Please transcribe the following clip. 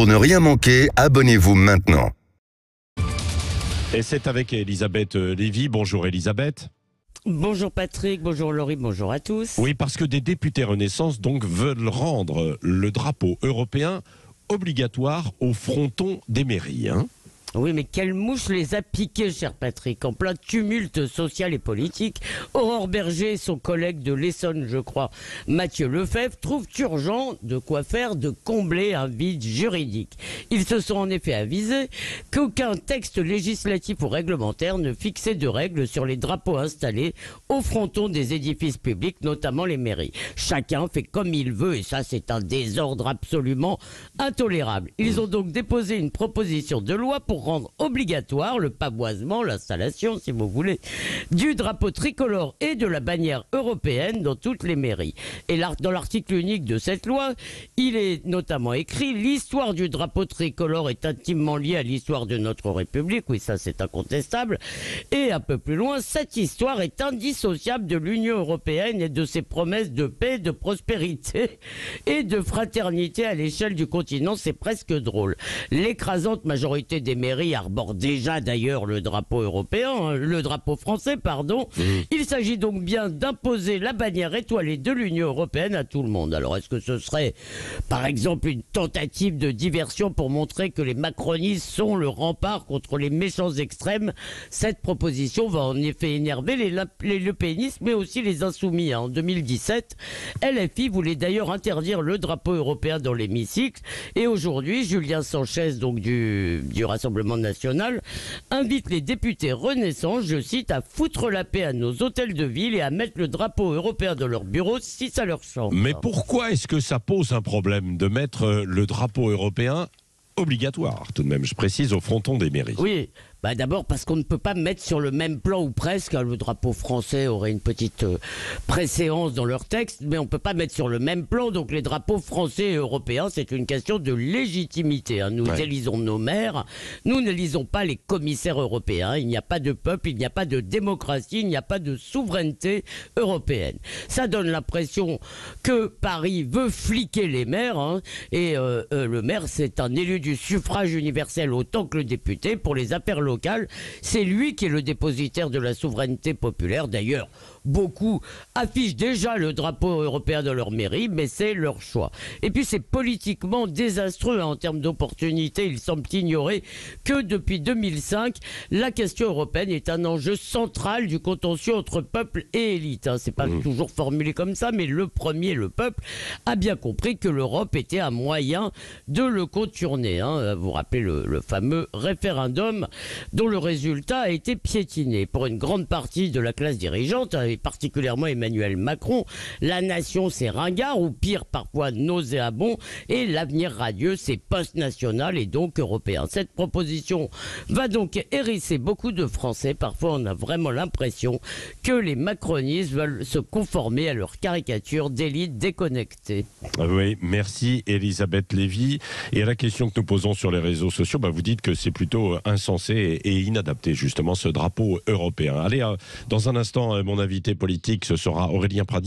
Pour ne rien manquer, abonnez-vous maintenant. Et c'est avec Elisabeth Lévy. Bonjour Elisabeth. Bonjour Patrick, bonjour Laurie, bonjour à tous. Oui, parce que des députés Renaissance donc veulent rendre le drapeau européen obligatoire au fronton des mairies. Oui, mais quelle mouche les a piqués, cher Patrick, en plein tumulte social et politique. Aurore Berger et son collègue de l'Essonne, je crois, Mathieu Lefebvre, trouvent urgent de quoi faire, de combler un vide juridique. Ils se sont en effet avisés qu'aucun texte législatif ou réglementaire ne fixait de règles sur les drapeaux installés au fronton des édifices publics, notamment les mairies. Chacun fait comme il veut et ça, c'est un désordre absolument intolérable. Ils ont donc déposé une proposition de loi pour rendre obligatoire le pavoisement, l'installation, si vous voulez, du drapeau tricolore et de la bannière européenne dans toutes les mairies. Et dans l'article unique de cette loi, il est notamment écrit « L'histoire du drapeau tricolore est intimement liée à l'histoire de notre République ». Oui, ça c'est incontestable. Et un peu plus loin, cette histoire est indissociable de l'Union européenne et de ses promesses de paix, de prospérité et de fraternité à l'échelle du continent. C'est presque drôle. L'écrasante majorité des mairies arbore déjà d'ailleurs le drapeau européen, le drapeau français, pardon. Il s'agit donc bien d'imposer la bannière étoilée de l'Union européenne à tout le monde. Alors est-ce que ce serait par exemple une tentative de diversion pour montrer que les macronistes sont le rempart contre les méchants extrêmes? Cette proposition va en effet énerver les lepénistes mais aussi les insoumis. En 2017, LFI voulait d'ailleurs interdire le drapeau européen dans l'hémicycle et aujourd'hui, Julien Sanchez donc du Rassemblement national invite les députés Renaissance, je cite, à foutre la paix à nos hôtels de ville et à mettre le drapeau européen dans leurs bureaux si ça leur chante. Mais pourquoi est-ce que ça pose un problème de mettre le drapeau européen obligatoire, tout de même, je précise, au fronton des mairies? Oui. D'abord parce qu'on ne peut pas mettre sur le même plan, ou presque, le drapeau français aurait une petite préséance dans leur texte, mais on ne peut pas mettre sur le même plan, donc les drapeaux français et européens, c'est une question de légitimité. Nous élisons nos maires, nous n'élisons pas les commissaires européens, il n'y a pas de peuple, il n'y a pas de démocratie, il n'y a pas de souveraineté européenne. Ça donne l'impression que Paris veut fliquer les maires, et le maire c'est un élu du suffrage universel autant que le député pour les affaires locales. C'est lui qui est le dépositaire de la souveraineté populaire. D'ailleurs, beaucoup affichent déjà le drapeau européen dans leur mairie, mais c'est leur choix. Et puis c'est politiquement désastreux en termes d'opportunités. Il semble ignorer que depuis 2005, la question européenne est un enjeu central du contentieux entre peuple et élite. C'est pas toujours formulé comme ça, mais le premier, le peuple, a bien compris que l'Europe était un moyen de le contourner. Vous vous rappelez le fameux référendum dont le résultat a été piétiné. Pour une grande partie de la classe dirigeante, et particulièrement Emmanuel Macron, la nation c'est ringard, ou pire parfois nauséabond, et l'avenir radieux c'est post-national et donc européen. Cette proposition va donc hérisser beaucoup de Français. Parfois on a vraiment l'impression que les macronistes veulent se conformer à leur caricature d'élite déconnectée. Oui, merci Elisabeth Lévy. Et à la question que nous posons sur les réseaux sociaux, vous dites que c'est plutôt insensé et inadapté justement ce drapeau européen. Allez, dans un instant, mon invité politique, ce sera Aurélien Pradi.